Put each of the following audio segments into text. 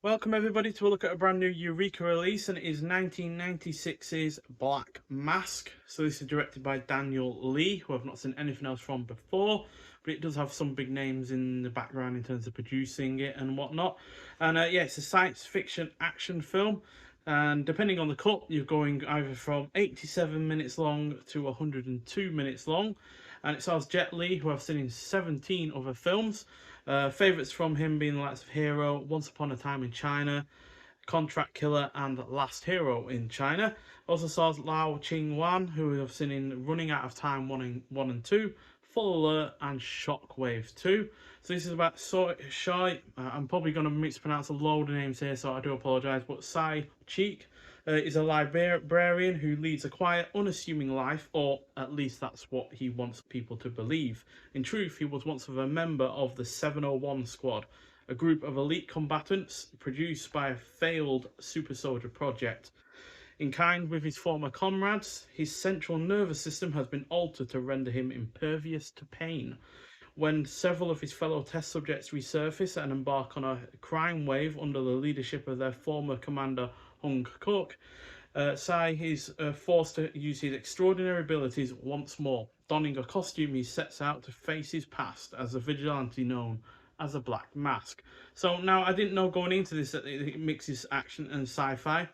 Welcome everybody to a look at a brand new Eureka release, and it is 1996's Black Mask. So this is directed by Daniel Lee, who I've not seen anything else from before, but it does have some big names in the background in terms of producing it and whatnot. And yeah, it's a science fiction action film, and depending on the cut, you're going either from 87 minutes long to 102 minutes long. And it stars Jet Li, who I've seen in 17 other films. Favourites from him being the likes of Hero, Once Upon a Time in China, Contract Killer, and Last Hero in China. Also stars Ching-wan, who I've seen in Running Out of Time 1 and 2, Full Alert, and Shockwave 2. So this is about Shy. I'm probably going to mispronounce a load of names here, so I do apologise. But Sai Cheek is a librarian who leads a quiet, unassuming life, or at least that's what he wants people to believe. In truth, he was once a member of the 701 Squad, a group of elite combatants produced by a failed super soldier project. In kind with his former comrades, his central nervous system has been altered to render him impervious to pain. When several of his fellow test subjects resurface and embark on a crime wave under the leadership of their former commander Hung Kuk, Sai is forced to use his extraordinary abilities once more. Donning a costume, he sets out to face his past as a vigilante known as a Black Mask. So now I didn't know going into this that it mixes action and sci-fi.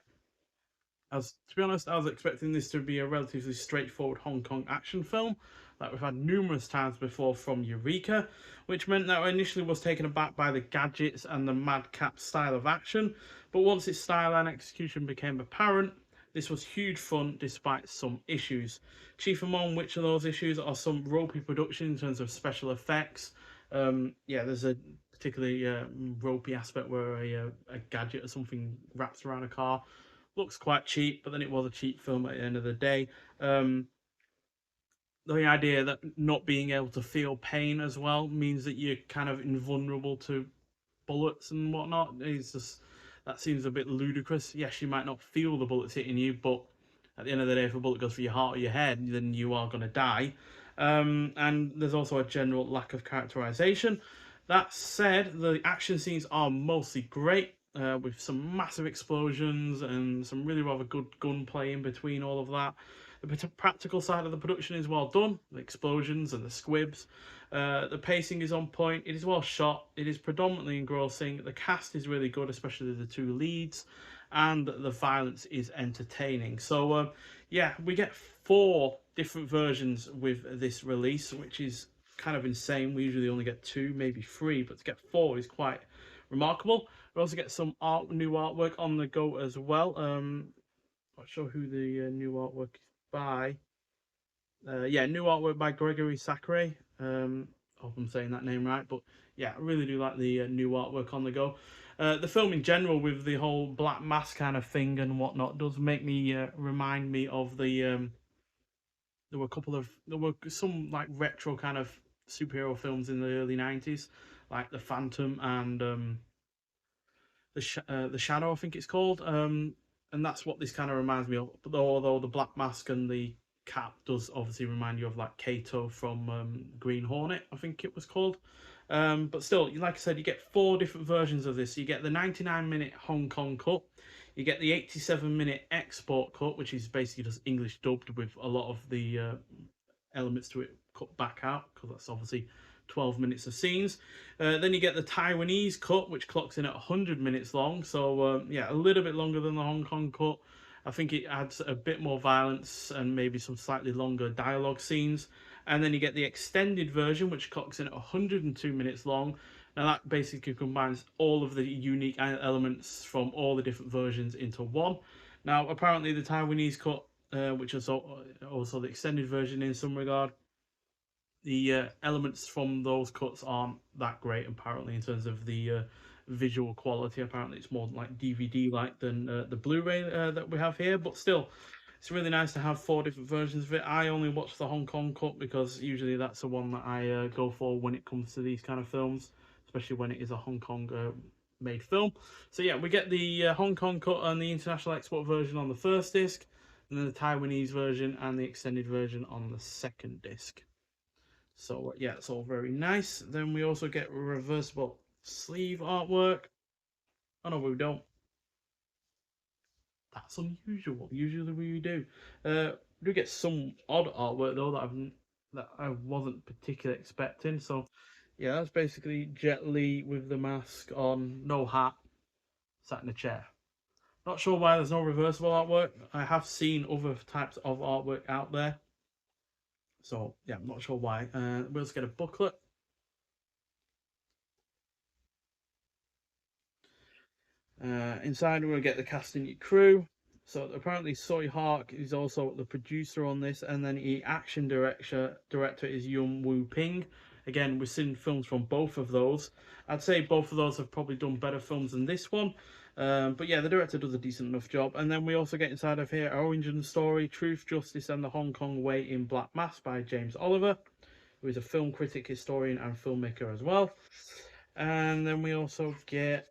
To be honest, I was expecting this to be a relatively straightforward Hong Kong action film that we've had numerous times before from Eureka, which meant that I initially was taken aback by the gadgets and the madcap style of action, but once its style and execution became apparent, this was huge fun despite some issues. Chief among which of those issues are some ropey production in terms of special effects. Yeah, there's a particularly ropey aspect where a gadget or something wraps around a car. Looks quite cheap, but then it was a cheap film at the end of the day. Um, the idea that not being able to feel pain as well means that you're kind of invulnerable to bullets and whatnot is just that seems a bit ludicrous. Yes, you might not feel the bullets hitting you, but at the end of the day, if a bullet goes for your heart or your head, then you are going to die. And there's also a general lack of characterization. That said, the action scenes are mostly great, with some massive explosions and some really rather good gunplay in between all of that. The practical side of the production is well done, the explosions and the squibs. The pacing is on point. It is well shot. It is predominantly engrossing. The cast is really good, especially the two leads, and the violence is entertaining. So, yeah, we get four different versions with this release, which is kind of insane. We usually only get two, maybe three, but to get four is quite remarkable. We also get some new artwork on the go as well. Not sure who the new artwork is by. Yeah, new artwork by Gregory Sakurai. Hope I'm saying that name right, but yeah, I really do like the new artwork on the go. The film in general, with the whole Black Mask kind of thing and whatnot, does make me remind me of the. There were some like retro kind of superhero films in the early '90s, like The Phantom and the Shadow, I think it's called. And that's what this kind of reminds me of. But although the Black Mask and the cap does obviously remind you of like Kato from Green Hornet, I think it was called. But still, like I said, you get four different versions of this. You get the 99-minute Hong Kong cut. You get the 87-minute export cut, which is basically just English dubbed with a lot of the elements to it cut back out because that's obviously 12 minutes of scenes. Then you get the Taiwanese cut, which clocks in at 100 minutes long. So, yeah, a little bit longer than the Hong Kong cut. I think it adds a bit more violence and maybe some slightly longer dialogue scenes. And then you get the extended version, which clocks in at 102 minutes long. Now, that basically combines all of the unique elements from all the different versions into one. Now, apparently, the Taiwanese cut, which is also the extended version in some regard, the elements from those cuts aren't that great apparently in terms of the visual quality. Apparently it's more like DVD like than the Blu-ray that we have here, but still it's really nice to have four different versions of it. I only watch the Hong Kong cut because usually that's the one that I go for when it comes to these kind of films, especially when it is a Hong Kong made film. So yeah, we get the Hong Kong cut and the international export version on the first disc, and then the Taiwanese version and the extended version on the second disc. So yeah, it's all very nice. Then we also get reversible sleeve artwork. Oh no, we don't. That's unusual. Usually we do. We do get some odd artwork though that I wasn't particularly expecting. So yeah, that's basically Jet Li with the mask on, no hat, sat in a chair. Not sure why there's no reversible artwork. I have seen other types of artwork out there. So yeah, I'm not sure why. We'll just get a booklet. Inside, we're going to get the cast and your crew. So apparently, Soy Hark is also the producer on this, and then the action director is Yun Woo Ping. Again, we've seen films from both of those. I'd say both of those have probably done better films than this one. But yeah, the director does a decent enough job. And then we also get inside of here Origin Story, Truth, Justice, and the Hong Kong Way in Black Mass by James Oliver, who is a film critic, historian, and filmmaker as well. And then we also get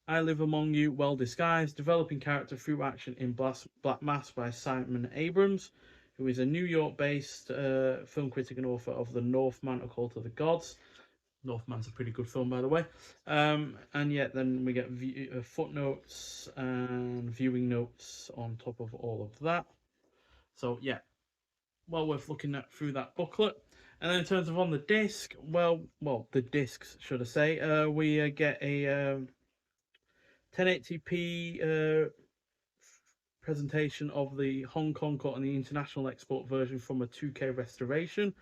I Live Among You, Well Disguised, developing character through action in Black Mass by Simon Abrams, who is a New York-based film critic and author of The Northman, A Call to the Gods. Northman's a pretty good film, by the way. And yet then we get footnotes and viewing notes on top of all of that. So yeah, well worth looking at through that booklet. And then in terms of on the disc, well, the discs, should I say, we get a 1080p presentation of the Hong Kong cut and the international export version from a 2K restoration.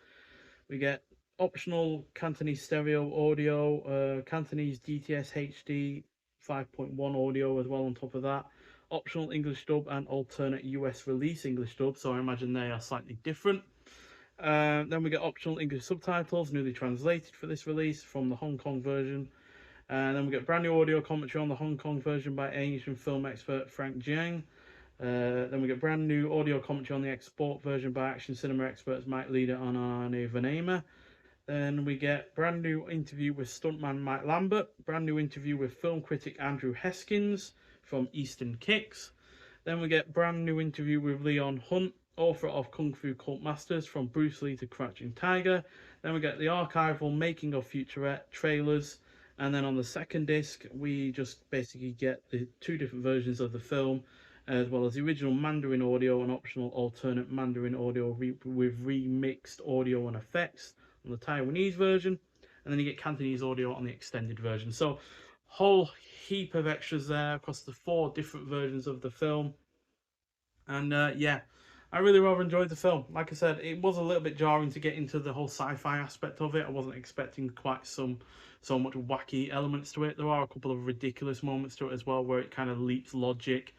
We get optional Cantonese stereo audio, Cantonese DTS HD 5.1 audio as well on top of that. Optional English dub and alternate US release English dub, so I imagine they are slightly different. Then we get optional English subtitles, newly translated for this release from the Hong Kong version. And then we get brand new audio commentary on the Hong Kong version by Asian film expert Frank Jiang. Then we get brand new audio commentary on the export version by action cinema experts Mike Leader and Arne Venema. Then we get brand new interview with stuntman Mike Lambert, brand new interview with film critic Andrew Heskins from Eastern Kicks. Then we get brand new interview with Leon Hunt, author of Kung Fu Cult Masters, from Bruce Lee to Crouching Tiger. Then we get the archival making of Futurette trailers. And then on the second disc, we just basically get the two different versions of the film, as well as the original Mandarin audio and optional alternate Mandarin audio with remixed audio and effects on the Taiwanese version. And then you get Cantonese audio on the extended version. So, whole heap of extras there across the 4 different versions of the film. And yeah, I really rather enjoyed the film. Like I said, it was a little bit jarring to get into the whole sci-fi aspect of it. I wasn't expecting quite so much wacky elements to it. There are a couple of ridiculous moments to it as well, where it kind of leaps logic,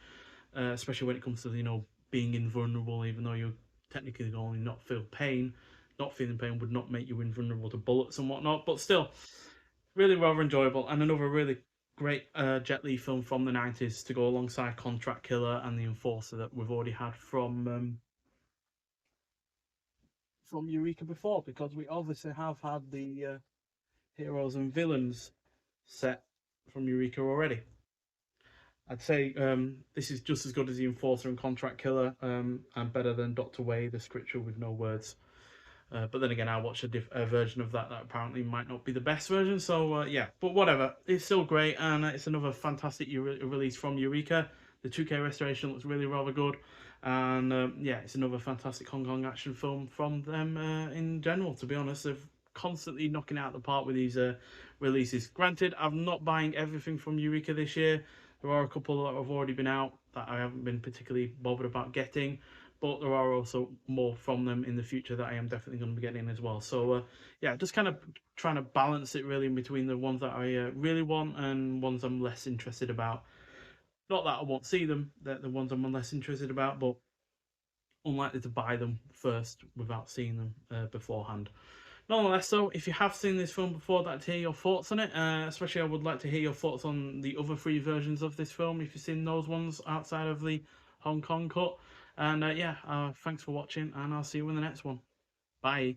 especially when it comes to being invulnerable, even though you technically can only not feel pain. Not feeling pain would not make you invulnerable to bullets and whatnot, but still, really rather enjoyable, and another really great Jet Li film from the 90s to go alongside Contract Killer and The Enforcer that we've already had from Eureka before, because we obviously have had the heroes and villains set from Eureka already. I'd say this is just as good as The Enforcer and Contract Killer, and better than Dr. Way, the scripture with no words. But then again, I watched a version of that apparently might not be the best version. So yeah, but whatever. It's still great, and it's another fantastic release from Eureka. The 2K restoration looks really rather good, and yeah, it's another fantastic Hong Kong action film from them in general. To be honest, they're constantly knocking it out the park with these releases. Granted, I'm not buying everything from Eureka this year. There are a couple that have already been out that I haven't been particularly bothered about getting, but there are also more from them in the future that I am definitely going to be getting as well. So yeah, just kind of trying to balance it really in between the ones that I really want and ones I'm less interested about. Not that I won't see them, they're the ones I'm less interested about, but unlikely to buy them first without seeing them beforehand. Nonetheless, though, if you have seen this film before, I'd like to hear your thoughts on it. Especially, I would like to hear your thoughts on the other 3 versions of this film, if you've seen those ones outside of the Hong Kong cut. And yeah, thanks for watching, and I'll see you in the next one. Bye.